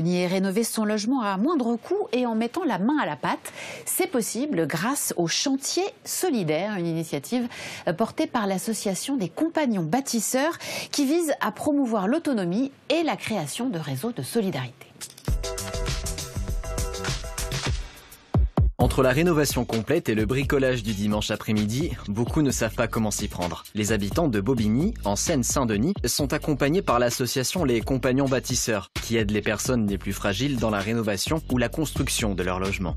épargner et rénover son logement à moindre coût et en mettant la main à la pâte. C'est possible grâce au chantier solidaire, une initiative portée par l'association des compagnons bâtisseurs qui vise à promouvoir l'autonomie et la création de réseaux de solidarité. Entre la rénovation complète et le bricolage du dimanche après-midi, beaucoup ne savent pas comment s'y prendre. Les habitants de Bobigny, en Seine-Saint-Denis, sont accompagnés par l'association Les Compagnons Bâtisseurs, qui aide les personnes les plus fragiles dans la rénovation ou la construction de leur logement.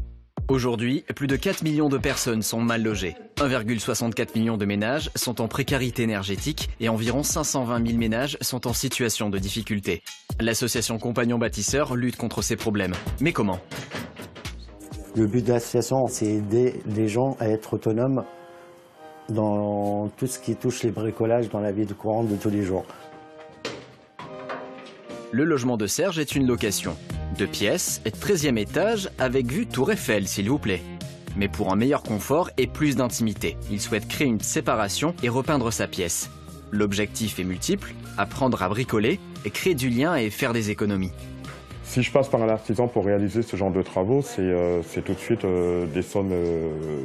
Aujourd'hui, plus de 4 millions de personnes sont mal logées. 1,64 million de ménages sont en précarité énergétique et environ 520 000 ménages sont en situation de difficulté. L'association Compagnons Bâtisseurs lutte contre ces problèmes. Mais comment ? Le but de l'association, c'est aider les gens à être autonomes dans tout ce qui touche les bricolages dans la vie courante de tous les jours. Le logement de Serge est une location. 2 pièces, 13e étage, avec vue Tour Eiffel, s'il vous plaît. Mais pour un meilleur confort et plus d'intimité, il souhaite créer une séparation et repeindre sa pièce. L'objectif est multiple, apprendre à bricoler, et créer du lien et faire des économies. Si je passe par un artisan pour réaliser ce genre de travaux, c'est tout de suite des sommes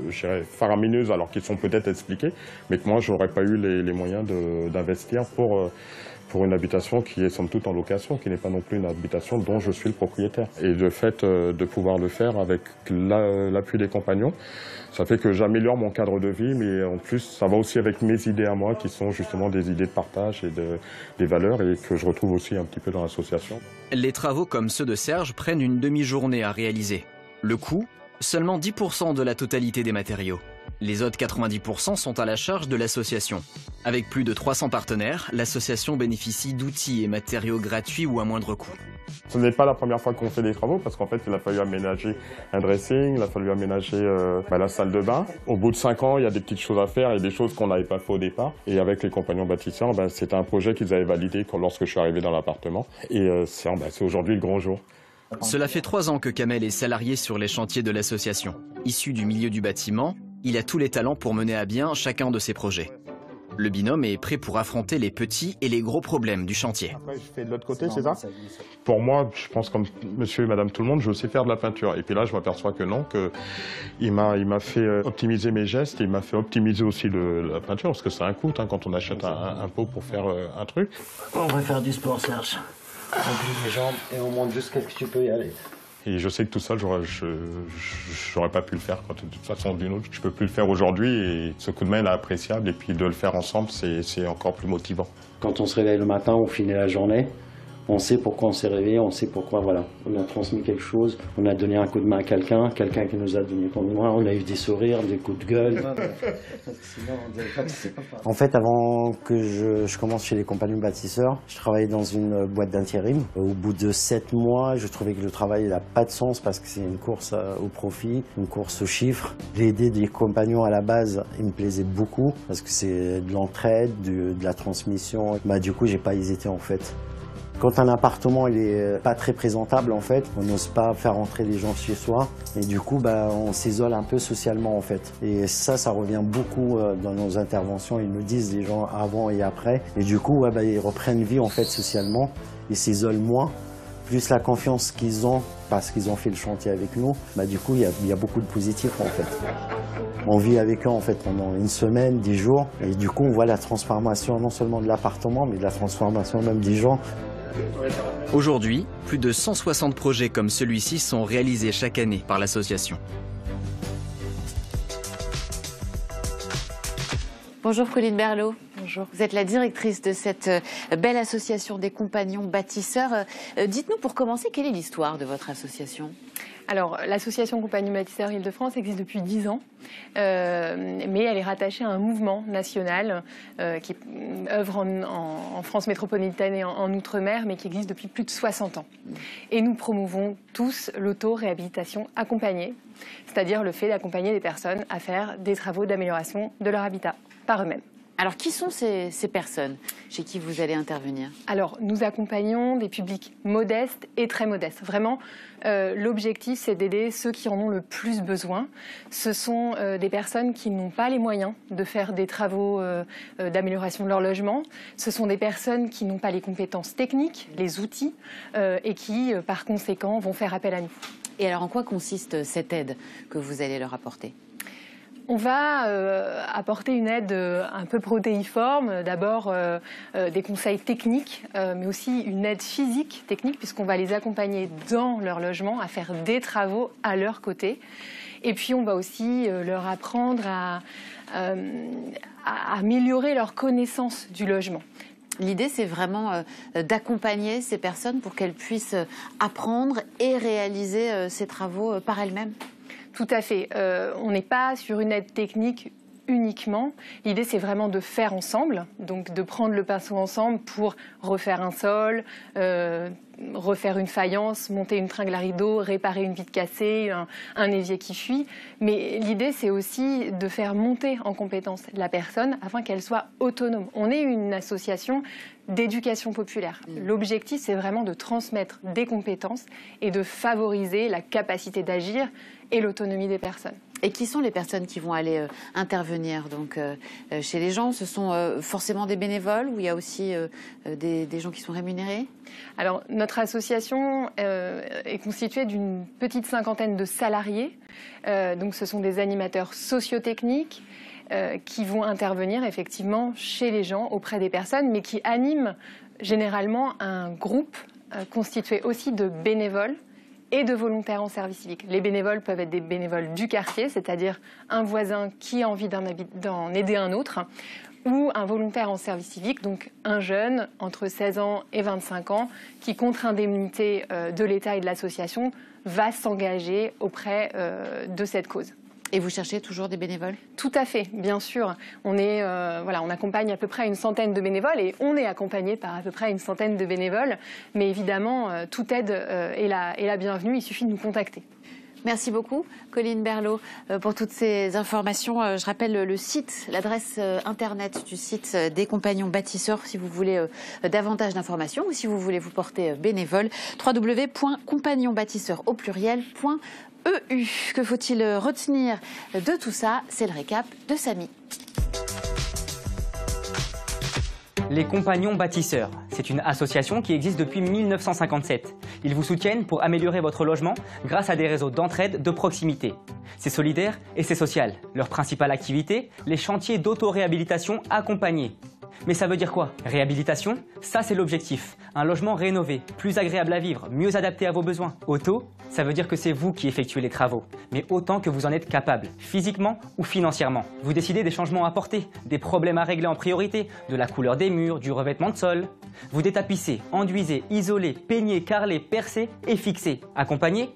je dirais, faramineuses, alors qu'ils sont peut-être expliquées, mais que moi, je n'aurais pas eu les moyens d'investir pour une habitation qui est somme toute en location, qui n'est pas non plus une habitation dont je suis le propriétaire. Et le fait de pouvoir le faire avec l'appui des compagnons, ça fait que j'améliore mon cadre de vie, mais en plus, ça va aussi avec mes idées à moi, qui sont justement des idées de partage et des valeurs, et que je retrouve aussi un petit peu dans l'association. Les travaux comme ceux de Serge prennent une demi-journée à réaliser. Le coût, seulement 10% de la totalité des matériaux. Les autres 90% sont à la charge de l'association. Avec plus de 300 partenaires, l'association bénéficie d'outils et matériaux gratuits ou à moindre coût. Ce n'est pas la première fois qu'on fait des travaux, parce qu'en fait, il a fallu aménager un dressing, il a fallu aménager la salle de bain. Au bout de 5 ans, il y a des petites choses à faire et des choses qu'on n'avait pas fait au départ. Et avec les compagnons bâtisseurs, c'était un projet qu'ils avaient validé lorsque je suis arrivé dans l'appartement. Et c'est aujourd'hui le grand jour. Cela fait 3 ans que Kamel est salarié sur les chantiers de l'association. Issu du milieu du bâtiment, il a tous les talents pour mener à bien chacun de ses projets. Le binôme est prêt pour affronter les petits et les gros problèmes du chantier. Après, je fais de l'autre côté, c'est ça ? Pour moi, je pense comme monsieur et madame tout le monde, je sais faire de la peinture. Et puis là, je m'aperçois que non, qu'il m'a fait optimiser mes gestes, et il m'a fait optimiser aussi la peinture, parce que c'est un coût quand on achète un pot pour faire un truc. On va faire du sport, Serge. On plie les jambes et on montre jusqu'à ce que tu peux y aller. Et je sais que tout seul, j'aurais pas pu le faire. De toute façon, d'une autre, je peux plus le faire aujourd'hui. Et ce coup de main est appréciable. Et puis de le faire ensemble, c'est encore plus motivant. Quand on se réveille le matin, on finit la journée. On sait pourquoi on s'est réveillé, on sait pourquoi, voilà. On a transmis quelque chose, on a donné un coup de main à quelqu'un qui nous a donné un coup de main, on a eu des sourires, des coups de gueule. En fait, avant que je commence chez les compagnons bâtisseurs, je travaillais dans une boîte d'intérim. Au bout de 7 mois, je trouvais que le travail n'a pas de sens parce que c'est une course au profit, une course aux chiffres. L'idée des compagnons à la base, il me plaisait beaucoup parce que c'est de l'entraide, de la transmission. Du coup, j'ai pas hésité en fait. Quand un appartement il est pas très présentable en fait, on n'ose pas faire entrer les gens chez soi et du coup on s'isole un peu socialement en fait. Et ça revient beaucoup dans nos interventions, ils nous disent les gens avant et après et du coup ils reprennent vie en fait socialement, ils s'isolent moins. Plus la confiance qu'ils ont parce qu'ils ont fait le chantier avec nous, du coup il y a beaucoup de positifs en fait. On vit avec eux en fait pendant une semaine, 10 jours et du coup on voit la transformation non seulement de l'appartement mais de la transformation même des gens. Aujourd'hui, plus de 160 projets comme celui-ci sont réalisés chaque année par l'association. Bonjour Colline Berlot. Bonjour. Vous êtes la directrice de cette belle association des compagnons bâtisseurs. Dites-nous pour commencer, quelle est l'histoire de votre association ? Alors, l'association Compagnons Bâtisseurs Île-de-France existe depuis 10 ans, mais elle est rattachée à un mouvement national qui œuvre en France métropolitaine et en Outre-mer, mais qui existe depuis plus de 60 ans. Et nous promouvons tous l'auto-réhabilitation accompagnée, c'est-à-dire le fait d'accompagner les personnes à faire des travaux d'amélioration de leur habitat par eux-mêmes. Alors, qui sont ces personnes chez qui vous allez intervenir? Alors, nous accompagnons des publics modestes et très modestes. Vraiment, l'objectif, c'est d'aider ceux qui en ont le plus besoin. Ce sont des personnes qui n'ont pas les moyens de faire des travaux d'amélioration de leur logement. Ce sont des personnes qui n'ont pas les compétences techniques, les outils, et qui, par conséquent, vont faire appel à nous. Et alors, en quoi consiste cette aide que vous allez leur apporter? On va apporter une aide un peu protéiforme, d'abord des conseils techniques, mais aussi une aide physique technique, puisqu'on va les accompagner dans leur logement à faire des travaux à leur côté. Et puis on va aussi leur apprendre à améliorer leur connaissance du logement. L'idée, c'est vraiment d'accompagner ces personnes pour qu'elles puissent apprendre et réaliser ces travaux par elles-mêmes. Tout à fait. On n'est pas sur une aide technique uniquement. L'idée, c'est vraiment de faire ensemble, donc de prendre le pinceau ensemble pour refaire un sol, refaire une faïence, monter une tringle à rideau, réparer une vitre cassée, un évier qui fuit. Mais l'idée, c'est aussi de faire monter en compétence la personne afin qu'elle soit autonome. On est une association d'éducation populaire. L'objectif, c'est vraiment de transmettre des compétences et de favoriser la capacité d'agir et l'autonomie des personnes. Et qui sont les personnes qui vont aller intervenir donc, chez les gens? Ce sont forcément des bénévoles ou il y a aussi des gens qui sont rémunérés? Alors, notre association est constituée d'une petite cinquantaine de salariés. Donc, ce sont des animateurs sociotechniques qui vont intervenir effectivement chez les gens, auprès des personnes, mais qui animent généralement un groupe constitué aussi de bénévoles et de volontaires en service civique. Les bénévoles peuvent être des bénévoles du quartier, c'est-à-dire un voisin qui a envie d'en aider un autre, ou un volontaire en service civique, donc un jeune entre 16 ans et 25 ans qui, contre indemnité de l'État et de l'association, va s'engager auprès de cette cause. Et vous cherchez toujours des bénévoles? Tout à fait, bien sûr. On accompagne à peu près une centaine de bénévoles et on est accompagné par à peu près une centaine de bénévoles. Mais évidemment, toute aide est la bienvenue, il suffit de nous contacter. Merci beaucoup, Colline Berlot, pour toutes ces informations. Je rappelle le site, l'adresse internet du site des Compagnons Bâtisseurs si vous voulez davantage d'informations ou si vous voulez vous porter bénévole. www.compagnonsbâtisseurs au pluriel.eu. Que faut-il retenir de tout ça? C'est le récap de Samy. Les Compagnons Bâtisseurs, c'est une association qui existe depuis 1957. Ils vous soutiennent pour améliorer votre logement grâce à des réseaux d'entraide de proximité. C'est solidaire et c'est social. Leur principale activité, les chantiers d'auto-réhabilitation accompagnés. Mais ça veut dire quoi? Réhabilitation, ça c'est l'objectif. Un logement rénové, plus agréable à vivre, mieux adapté à vos besoins. Auto, ça veut dire que c'est vous qui effectuez les travaux, mais autant que vous en êtes capable, physiquement ou financièrement. Vous décidez des changements à apporter, des problèmes à régler en priorité, de la couleur des murs, du revêtement de sol. Vous détapissez, enduisez, isolez, peignez, carrelez, percez et fixez. Accompagné,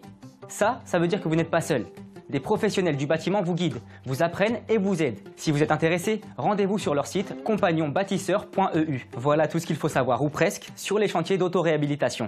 ça veut dire que vous n'êtes pas seul. Des professionnels du bâtiment vous guident, vous apprennent et vous aident. Si vous êtes intéressé, rendez-vous sur leur site compagnonsbâtisseurs.eu. Voilà tout ce qu'il faut savoir, ou presque, sur les chantiers d'auto-réhabilitation.